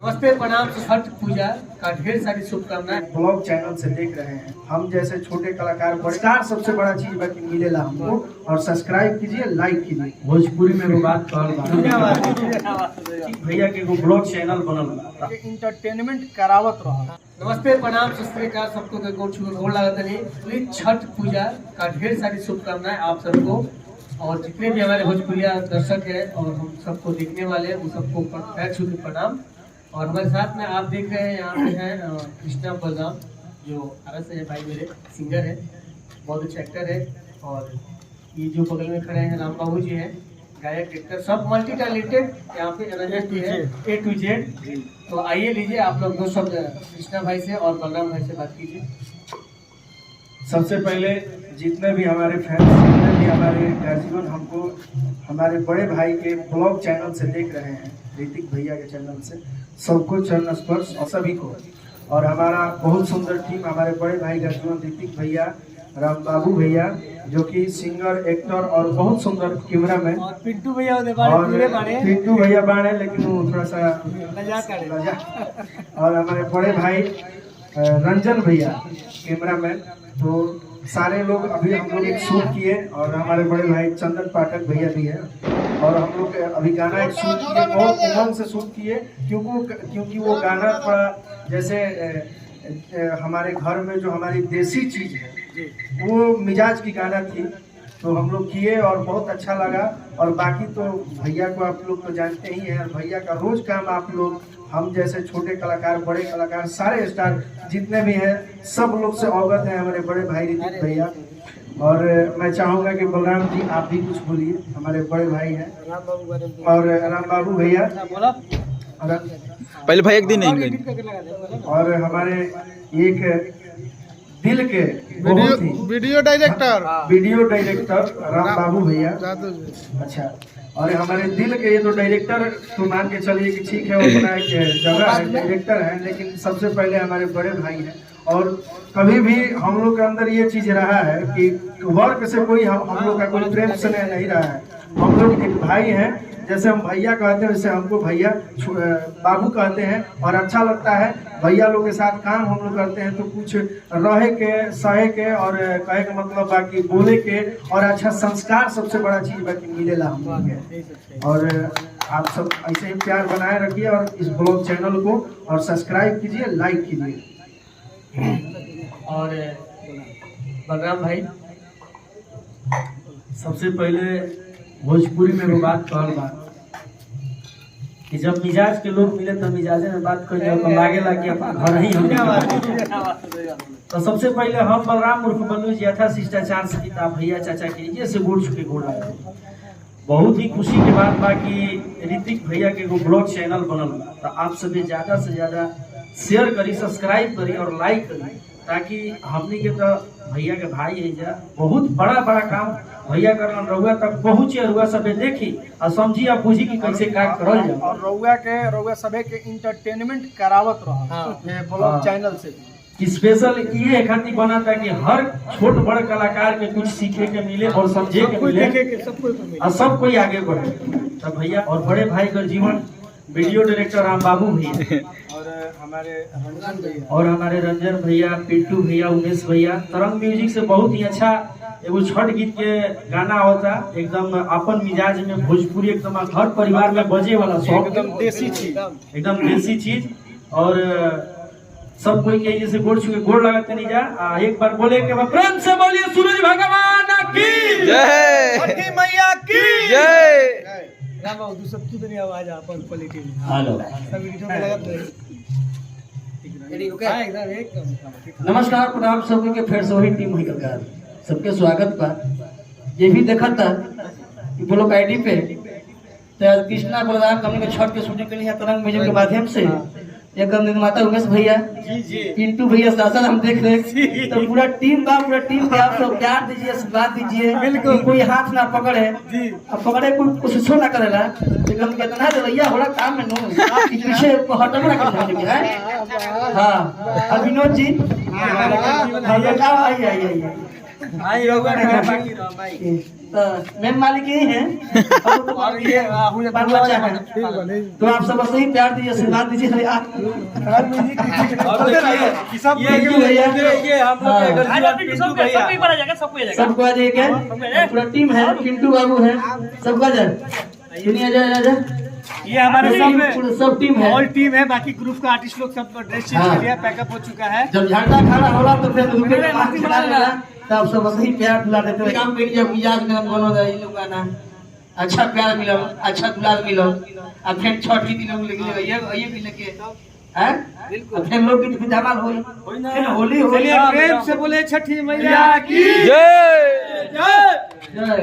नमस्ते, प्रणाम। छठ पूजा का ढेर सारी शुभकामनाएं। ब्लॉग चैनल से देख रहे हैं हम जैसे छोटे कलाकार पुरस्कार सबसे बड़ा चीज बाकी मिलेला हमको। और सब्सक्राइब कीजिए, लाइक कीजिए। भोजपुरी में वो बात भैया के एगो ब्लॉग चैनल बनल बा, इंटरटेनमेंट करावत रहा। नमस्ते, प्रणाम, सत श्री अकाल। सबको के गोड़ लागत नहीं। छठ पूजा का ढेर सारी शुभकामनाएं आप सबको, और जितने भी हमारे भोजपुरिया दर्शक है और हम सबको देखने वाले हैं, वो सबको पैर छू के प्रणाम। और हमारे साथ में आप देख रहे हैं, यहाँ पे हैं कृष्णा बलराम, जो आरस है भाई, मेरे सिंगर है, बहुत अच्छे एक्टर है। और ये जो बगल में खड़े हैं राम बाबू जी हैं, गायक एक्टर, सब मल्टी टैलेंटेड यहाँ पे रंजन भी है, A to Z। तो आइए, लीजिए आप लोग दो शब्द कृष्णा भाई से और बलराम भाई से बात कीजिए। सबसे पहले जितने भी हमारे फैंस, जितने भी हमारे गार्जियन हमको हमारे बड़े भाई के ब्लॉग चैनल से देख रहे हैं, ऋतिक भैया के चैनल से, सबको चरण स्पर्श और सभी को। और हमारा बहुत सुंदर टीम, हमारे बड़े भाई गार्जियन ऋतिक भैया, राम बाबू भैया जो कि सिंगर, एक्टर और बहुत सुंदर कैमरामैन, और पिंटू भैया पिंटू भैया बाड़े, लेकिन वो थोड़ा सा और हमारे बड़े भाई रंजन भैया कैमरामैन। तो सारे लोग अभी हम लोग एक शूट किए, और हमारे बड़े भाई चंदन पाठक भैया भी है, और हम लोग अभी गाना एक शूट किए, बहुत उमंग से शूट किए, क्योंकि वो गाना थोड़ा जैसे हमारे घर में जो हमारी देसी चीज है वो मिजाज की गाना थी, तो हम लोग किए और बहुत अच्छा लगा। और बाकी तो भैया को आप लोग तो जानते ही हैं, भैया का रोज काम आप लोग, हम जैसे छोटे कलाकार, बड़े कलाकार, सारे स्टार जितने भी हैं, सब लोग से अवगत हैं हमारे बड़े भाई ऋतिक भैया। और मैं चाहूँगा कि बलराम जी आप भी कुछ बोलिए, हमारे बड़े भाई हैं, और राम बाबू भैया, पहले भाई एक दिन नहीं, और हमारे एक दिल के वीडियो डायरेक्टर राम बाबू भैया। अच्छा, और हमारे दिल के ये तो डायरेक्टर तो मान के चलिए कि ठीक है, वो अपना एक जगह है, डायरेक्टर है, लेकिन सबसे पहले हमारे बड़े भाई हैं। और कभी भी हम लोग के अंदर ये चीज रहा है कि वर्क से कोई हम लोग का कोई प्रेम स्नेह नहीं रहा है। हम लोग एक भाई हैं, जैसे हम भैया कहते हैं वैसे हमको भैया बाबू कहते हैं, और अच्छा लगता है भैया लोग के साथ काम हम लोग करते हैं। तो कुछ रहे के, सहे के, और कहे के मतलब बाकी बोले के, और अच्छा संस्कार सबसे बड़ा चीज बाकी मिलेला हम लोग के। और आप सब ऐसे ही प्यार बनाए रखिए, और इस ब्लॉग चैनल को और सब्सक्राइब कीजिए, लाइक कीजिए। और बलराम भाई, सबसे पहले भोजपुरी में वो बात कि जब मिजाज के लोग मिले तो मिजाजे में बात कर तो लागेला कि अपन घर ही हम। तो सबसे पहले हम बलराम उर्फ बल्लू जी यथा शिष्टाचार से किताब भैया चाचा के लिए से गोड़ छुके गोड़ लगे। बहुत ही खुशी के बात बा कि ऋतिक भैया के एगो ब्लॉग चैनल बनल बा, तो आप सभी ज्यादा से ज्यादा शेयर करी, सब्सक्राइब करी और लाइक करी, ताकि हमनी के तो भैया के भाई है जा, बहुत बड़ा बड़ा काम भैया करन, रउआ तक पहुँचे, रउआ सबे देखी और समझी और बुझी कि कैसे का करल जाए, और रउआ सबे के इंटरटेनमेंट करावत रहा ब्लॉग चैनल से। स्पेशल ये खातिर बना था कि हर छोट बड़ कलाकार के कुछ सीखे के मिले और समझे के मिले, और सब कोई आगे बढ़े। तब भैया और बड़े भाई का जीवन वीडियो डायरेक्टर राम बाबू भैया, और हमारे रंजन भैया, पिंटू भैया, उमेश भैया। तरंग म्यूजिक से बहुत ही अच्छा एगो छठ गीत के गाना होता, एकदम अपन मिजाज में भोजपुरी, एकदम घर परिवार में बजे वाला सॉन्ग, एकदम देसी चीज। और सब कोई के जैसे गोड़ छुके गोड़ लगाते नहीं जा, एक बार बोले के प्रेम से बोलिए सूरज भगवान की जय, छठी मैया की जय। नमस्कार, प्रणाम सबके के फिर से वही टीम हुई का सबके स्वागत बा। ये भी देखा था कि ब्लॉग आईडी पे तो कृष्णा बलराम कंपनी के छठ के शूटिंग के लिए तरंग म्यूजिक के माध्यम से एक निर्माता उमेश भैया, पिंटू भैया शासन हम देख रहे हैं, तो पूरा टीम के आप सब प्यार दीजिए, आशीर्वाद दीजिए, कोई हाथ ना पकड़े, अब पकड़े कोई कोशिशो ना करेला, लेकिन कितना रवैया होला काम में नो पीछे हटम ना करने है। हाँ, अब विनोद जी आई तो मेन मालिक यही है और ये बाल बच्चा है। तो आप सब बस ही प्यार दीजिए, आशीर्वाद दीजिए। ये हम लोग सबको आ जाइए, पूरा टीम है, पिंटू बाबू है, सबको आ जाए, सुनिए, आ जाए। ये हमारे सब टीम है, ऑल टीम है। बाकी ग्रुप का आर्टिस्ट लोग सब ड्रेस चेंज कर लिया, पैकअप हो चुका है। जब झंडा खड़ा होला तो फिर रुके के मार खिला लेना, तब सब वही प्यार दिला देते हैं। काम करिए, जब याद में हम दोनों गए लोग गाना अच्छा प्यार मिलो, अच्छा दुलार मिलो। अब फिर छठ की दिन लोग लेके ये भी लेके हैं, बिल्कुल फिर लोग की धमाल होई, फिर होली होली। प्रेम से बोले छठी मैया की जय। जय।